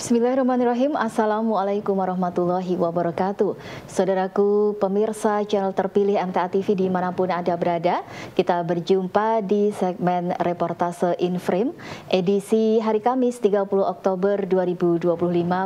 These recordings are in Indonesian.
Bismillahirrahmanirrahim. Assalamualaikum warahmatullahi wabarakatuh. Saudaraku pemirsa channel terpilih MTA TV dimanapun Anda berada, kita berjumpa di segmen reportase Inframe edisi hari Kamis 30 Oktober 2025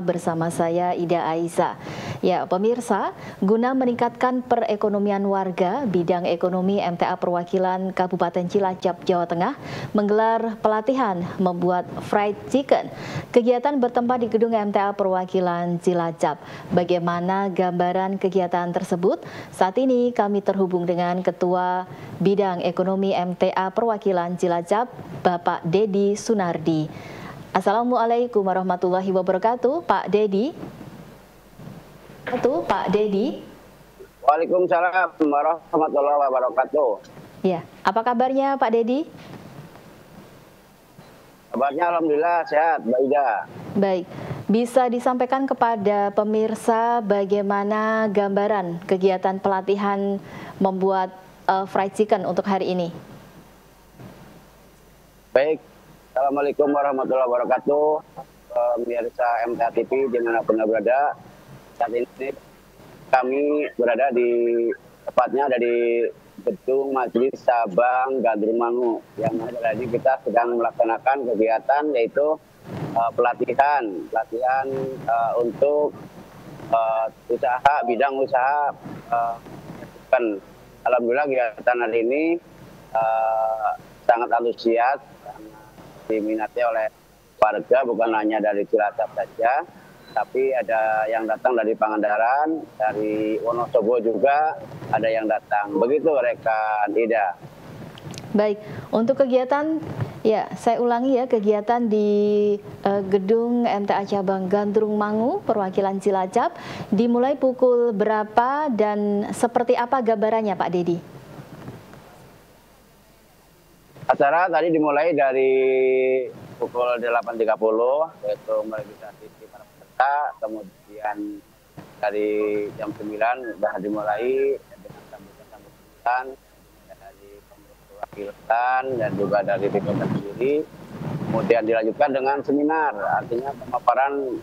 bersama saya Ida Aisyah. Ya pemirsa, guna meningkatkan perekonomian warga, bidang ekonomi MTA Perwakilan Kabupaten Cilacap, Jawa Tengah menggelar pelatihan membuat fried chicken. Kegiatan bertempat di gedung MTA Perwakilan Cilacap. Bagaimana gambaran kegiatan tersebut? Saat ini kami terhubung dengan Ketua Bidang Ekonomi MTA Perwakilan Cilacap, Bapak Dedi Sunardi. Assalamualaikum warahmatullahi wabarakatuh, Pak Dedi. Pak Dedi. Waalaikumsalam warahmatullahi wabarakatuh. Ya, apa kabarnya Pak Dedi? Kabarnya alhamdulillah sehat, Mbak Ida. Baik, bisa disampaikan kepada pemirsa bagaimana gambaran kegiatan pelatihan membuat fried chicken untuk hari ini? Baik, Assalamualaikum warahmatullahi wabarakatuh. Pemirsa MTA TV dimanapun berada, saat ini kami berada tepatnya ada di gedung Majelis Sabang Gandrung Mangu, yang mana tadi kita sedang melaksanakan kegiatan yaitu pelatihan untuk bidang usaha. Alhamdulillah kegiatan hari ini sangat antusias, diminati oleh warga bukan hanya dari Cilacap saja, tapi ada yang datang dari Pangandaran, dari Wonosobo juga ada yang datang. Begitu rekan Ida. Baik, untuk kegiatan, ya saya ulangi ya, kegiatan di gedung MTA Cabang Gandrung Mangu, Perwakilan Cilacap, dimulai pukul berapa dan seperti apa gambarannya Pak Dedi? Acara tadi dimulai dari pukul 8.30, yaitu meregistrasi para peserta, kemudian dari jam 9 sudah dimulai dengan sambutan dari pengurus perwakilan dan juga dari Bikota sendiri. Kemudian dilanjutkan dengan seminar, artinya pemaparan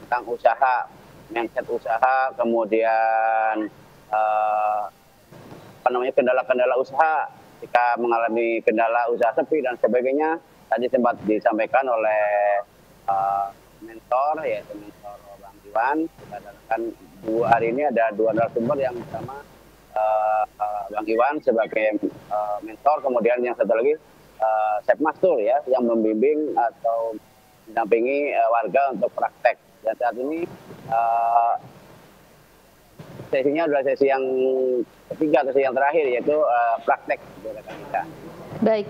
tentang usaha, mindset usaha, kemudian kendala-kendala usaha jika mengalami kendala usaha sepi dan sebagainya. Tadi sempat disampaikan oleh mentor, yaitu mentor Bang Iwan. Kita datangkan hari ini ada dua narasumber yang pertama Bang Iwan sebagai mentor, kemudian yang satu lagi Chef Mastur ya, yang membimbing atau mendampingi warga untuk praktek. Dan saat ini sesinya adalah sesi yang ketiga atau sesi yang terakhir, yaitu praktek. Baik,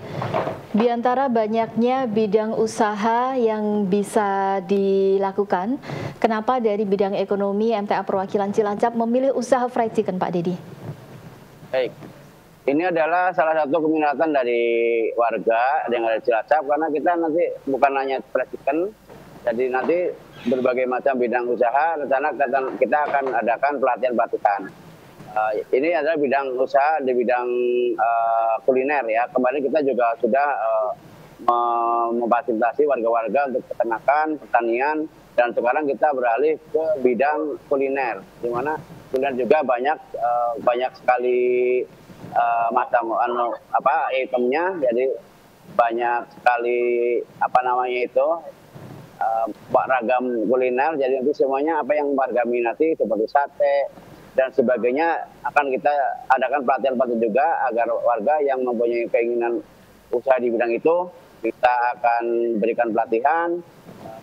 di antara banyaknya bidang usaha yang bisa dilakukan, kenapa dari bidang ekonomi MTA Perwakilan Cilacap memilih usaha fried chicken, Pak Dedi? Baik, ini adalah salah satu keminatan dari warga yang ada di Cilacap, karena kita nanti bukan hanya fried chicken, jadi nanti berbagai macam bidang usaha, rencana kita akan adakan pelatihan-pelatihan. Ini adalah bidang usaha di bidang kuliner ya. Kemarin kita juga sudah memfasilitasi warga-warga untuk peternakan, pertanian, dan sekarang kita beralih ke bidang kuliner, di mana kuliner juga banyak sekali macam itemnya, jadi banyak sekali ragam kuliner. Jadi nanti semuanya apa yang warga minati seperti sate dan sebagainya akan kita adakan pelatihan-pelatihan juga agar warga yang mempunyai keinginan usaha di bidang itu kita akan berikan pelatihan.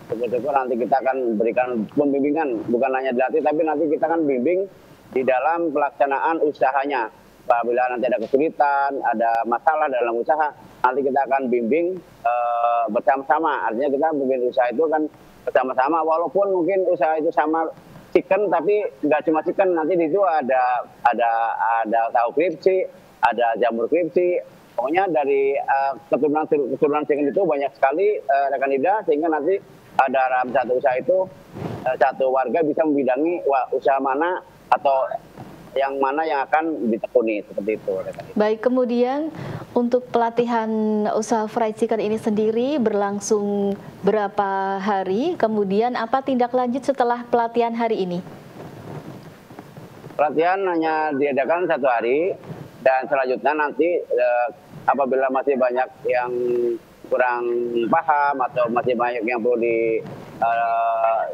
Syukur-syukur nanti kita akan berikan pembimbingan, bukan hanya dilatih tapi nanti kita akan bimbing di dalam pelaksanaan usahanya. Apabila nanti ada kesulitan, ada masalah dalam usaha, nanti kita akan bimbing bersama-sama. Artinya kita bimbing usaha itu kan bersama-sama, walaupun mungkin usaha itu sama chicken, tapi nggak cuma chicken, nanti di situ ada tahu kripsi, ada jamur kripsi. Pokoknya dari keturunan chicken itu banyak sekali rekan Ida, sehingga nanti dalam satu usaha itu satu warga bisa membidangi usaha mana atau yang mana yang akan ditekuni seperti itu. Baik, kemudian untuk pelatihan usaha fried chicken ini sendiri berlangsung berapa hari? Kemudian apa tindak lanjut setelah pelatihan hari ini? Pelatihan hanya diadakan 1 hari dan selanjutnya nanti apabila masih banyak yang kurang paham atau masih banyak yang perlu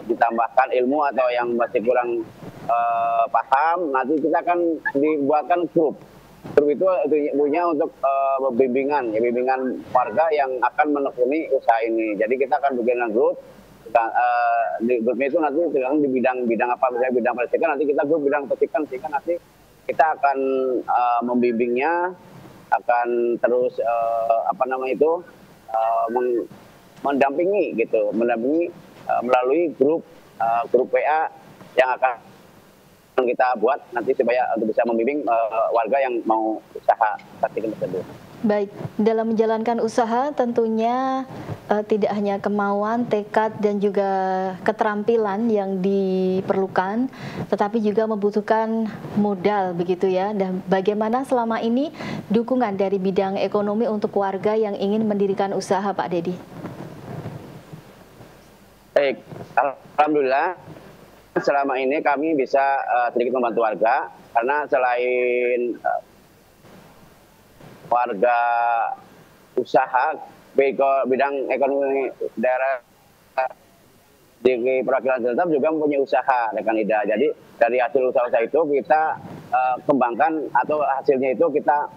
ditambahkan ilmu atau yang masih kurang paham, nanti kita akan dibuatkan grup. Grup itu punya untuk bimbingan warga yang akan menekuni usaha ini. Jadi kita akan bikin grup. Di grupnya itu nanti tergantung di bidang apa, misalnya bidang persikan, nanti kita grup bidang persikan, sehingga nanti kita akan membimbingnya, akan terus mendampingi gitu, melalui grup WA yang akan kita buat nanti supaya untuk bisa membimbing warga yang mau usaha fried tersebut. Baik, dalam menjalankan usaha tentunya tidak hanya kemauan, tekad, dan juga keterampilan yang diperlukan, tetapi juga membutuhkan modal begitu ya. Dan bagaimana selama ini dukungan dari bidang ekonomi untuk warga yang ingin mendirikan usaha, Pak Dedi? Baik, alhamdulillah selama ini kami bisa sedikit membantu warga, karena selain warga usaha bidang ekonomi daerah di perwakilan tetap juga mempunyai usaha, rekan Ida. Jadi dari hasil usaha itu kita kembangkan, atau hasilnya itu kita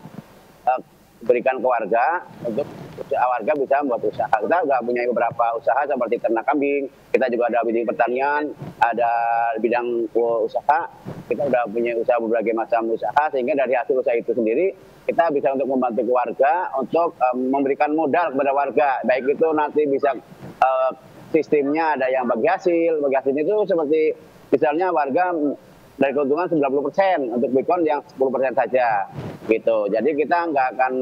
berikan ke warga untuk warga bisa membuat usaha. Kita juga punya beberapa usaha seperti ternak kambing, kita juga ada bidang pertanian, ada bidang usaha, kita sudah punya usaha berbagai macam usaha, sehingga dari hasil usaha itu sendiri kita bisa untuk membantu warga untuk memberikan modal kepada warga, baik itu nanti bisa sistemnya ada yang bagi hasil itu seperti misalnya warga dari keuntungan 90% untuk Bitcoin yang 10% saja gitu. Jadi kita nggak akan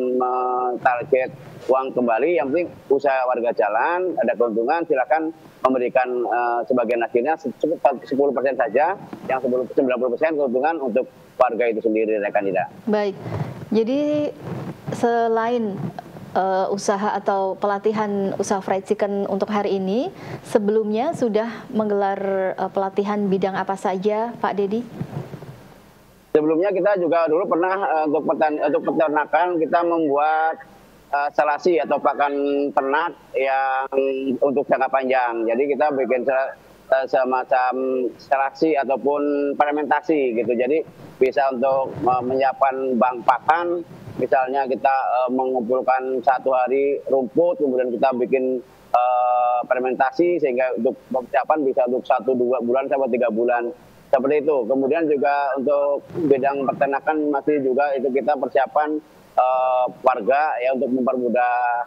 target uang kembali, yang penting usaha warga jalan, ada keuntungan silakan memberikan sebagian hasilnya 10% saja, yang 90% keuntungan untuk warga itu sendiri, rekan Ida. Baik, jadi selain usaha atau pelatihan usaha fried chicken untuk hari ini, sebelumnya sudah menggelar pelatihan bidang apa saja, Pak Dedi? Sebelumnya kita juga dulu pernah untuk peternakan kita membuat selasi atau pakan ternak yang untuk jangka panjang. Jadi kita bikin semacam selasi ataupun fermentasi gitu. Jadi bisa untuk menyiapkan bank pakan. Misalnya kita mengumpulkan 1 hari rumput, kemudian kita bikin fermentasi sehingga untuk persiapan bisa untuk 1-2 bulan sampai 3 bulan. Seperti itu. Kemudian juga untuk bidang peternakan masih juga itu kita persiapan warga ya untuk mempermudah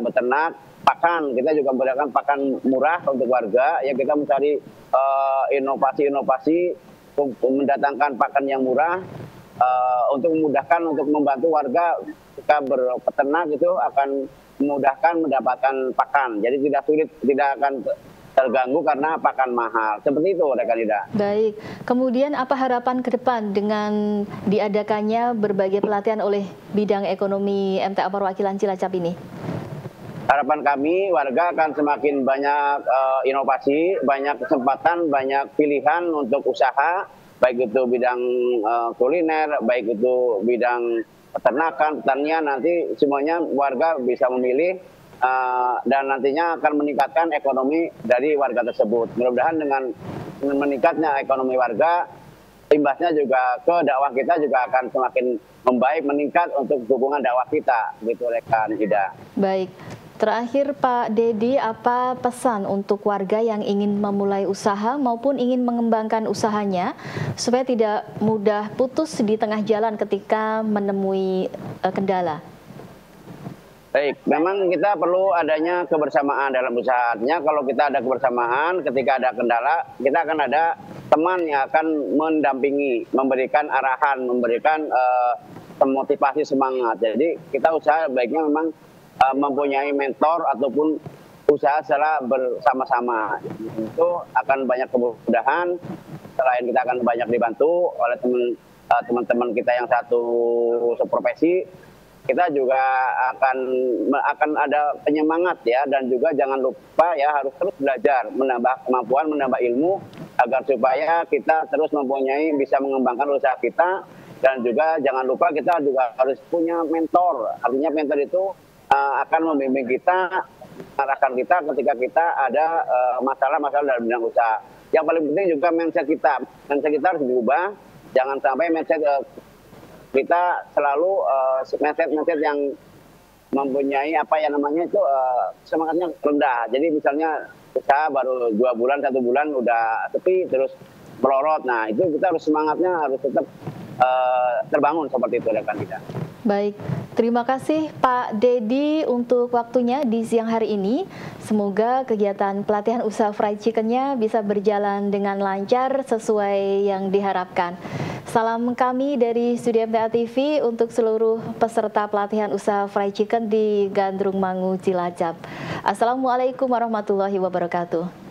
beternak. Pakan, kita juga memberikan pakan murah untuk warga, ya kita mencari inovasi-inovasi mendatangkan pakan yang murah untuk memudahkan, untuk membantu warga jika berpeternak itu akan memudahkan mendapatkan pakan. Jadi tidak sulit, tidak akan terganggu karena pakan mahal. Seperti itu, rekan Ida. Baik. Kemudian apa harapan ke depan dengan diadakannya berbagai pelatihan oleh bidang ekonomi MTA Perwakilan Cilacap ini? Harapan kami warga akan semakin banyak inovasi, banyak kesempatan, banyak pilihan untuk usaha, baik itu bidang kuliner, baik itu bidang peternakan, pertanian, nanti semuanya warga bisa memilih dan nantinya akan meningkatkan ekonomi dari warga tersebut. Mudah-mudahan dengan meningkatnya ekonomi warga, imbasnya juga ke dakwah kita juga akan semakin membaik, meningkat untuk dukungan dakwah kita, gitu rekan Ida. Baik. Terakhir Pak Dedi, apa pesan untuk warga yang ingin memulai usaha maupun ingin mengembangkan usahanya supaya tidak mudah putus di tengah jalan ketika menemui kendala? Baik, memang kita perlu adanya kebersamaan dalam usahanya. Kalau kita ada kebersamaan, ketika ada kendala, kita akan ada teman yang akan mendampingi, memberikan arahan, memberikan motivasi semangat. Jadi kita usaha baiknya memang mempunyai mentor ataupun usaha secara bersama-sama. Itu akan banyak kemudahan, selain kita akan banyak dibantu oleh teman-teman kita yang satu seprofesi, kita juga akan ada penyemangat ya, dan juga jangan lupa ya harus terus belajar, menambah kemampuan, menambah ilmu agar supaya kita terus mempunyai bisa mengembangkan usaha kita. Dan juga jangan lupa kita juga harus punya mentor. Artinya mentor itu akan membimbing kita, arahkan kita ketika kita ada masalah-masalah dalam bidang usaha. Yang paling penting juga mindset kita. Mindset kita harus diubah. Jangan sampai mindset kita selalu mindset yang mempunyai apa ya namanya itu semangatnya rendah. Jadi misalnya usaha baru 2 bulan, 1 bulan udah sepi terus melorot. Nah itu kita harus semangatnya harus tetap terbangun seperti itu rekan kita. Baik, terima kasih Pak Dedi untuk waktunya di siang hari ini. Semoga kegiatan pelatihan usaha fried chicken-nya bisa berjalan dengan lancar sesuai yang diharapkan. Salam kami dari Studio MTA TV untuk seluruh peserta pelatihan usaha fried chicken di Gandrung Mangu, Cilacap. Assalamualaikum warahmatullahi wabarakatuh.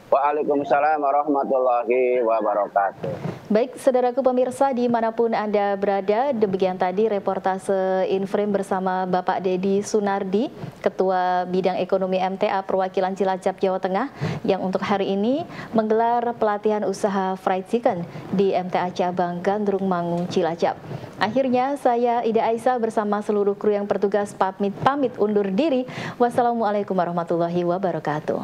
Waalaikumsalam warahmatullahi wabarakatuh. Baik, saudaraku pemirsa dimanapun Anda berada, demikian tadi reportase Inframe bersama Bapak Dedi Sunardi, Ketua Bidang Ekonomi MTA Perwakilan Cilacap, Jawa Tengah, yang untuk hari ini menggelar pelatihan usaha fried chicken di MTA Cabang Gandrung Mangu, Cilacap. Akhirnya saya Ida Aisyah bersama seluruh kru yang bertugas pamit undur diri. Wassalamualaikum warahmatullahi wabarakatuh.